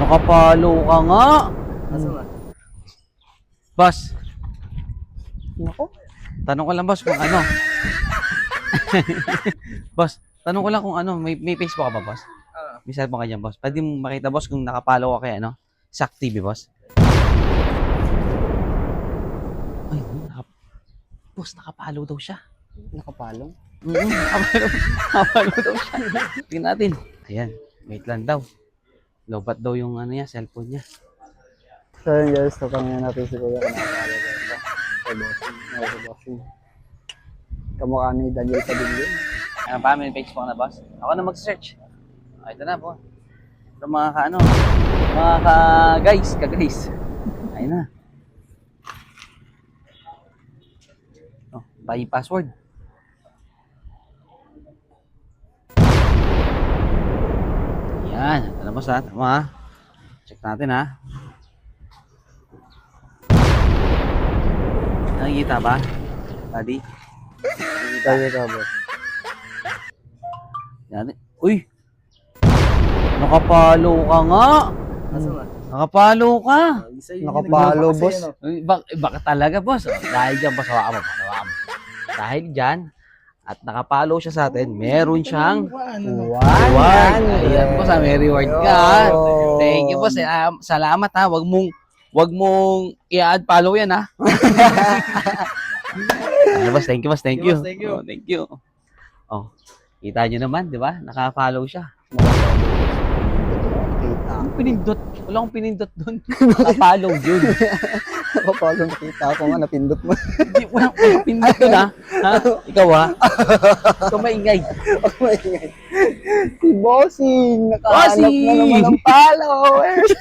Nakapalo ka nga. Asa ba? Boss, Nako. tanong ko lang boss kung ano. Boss, tanong ko lang kung ano, may Facebook ka ba boss? May cellphone ka dyan boss? Pwede mo makita boss kung nakapalo ka kay ano? Sak TV boss? Ay, boss, nakapalo daw siya. Nakapalong? Nakapalo daw siya. Tingnan natin. Ayan, wait lang daw. Lobat daw yung ano niya, cellphone niya. So yun guys, tatanungin natin si Kuya kung nakapalo ba ito. Kay Bossing. Kay Bossing. Kamukha ni Daniel Padilla. Ano ba, may Facebook na boss? Ako na mag-search. Okay, ito na po. Ito mga ka-ano, mga ka-guys. Ayun na. Oh, buy password. Yan, ito na boss ha. Tama ha. Check natin ha. Nakikita ba? Buddy? Kaya ka ba? Yan. Uy! Nakapalo ka nga! Asa ba? Nakapalo ka! Nakapalo, boss. Uy, baka talaga boss. Oh, dahil dyan boss, hawakan mo. Dahil dyan, at nakapalo siya sa atin, meron siyang reward. Ayan boss, may reward ka. Thank you boss. Salamat ha. Wag mong i-add follow yan ha. Ano boss, thank you boss, thank you. Thank you. Oh, thank you. Oh, kita nyo naman, di ba? Naka-follow siya. Nakita. Anong pinindot? Wala akong pinindot doon. Naka-follow yun. Nakapalo, nakita ko nga, napindot mo. Hindi, walang pinindot doon ha. Ha? Ikaw ha? Ikaw maingay. Oh my God. Si Bossing, nakahanap na Bossing! naman ng followers.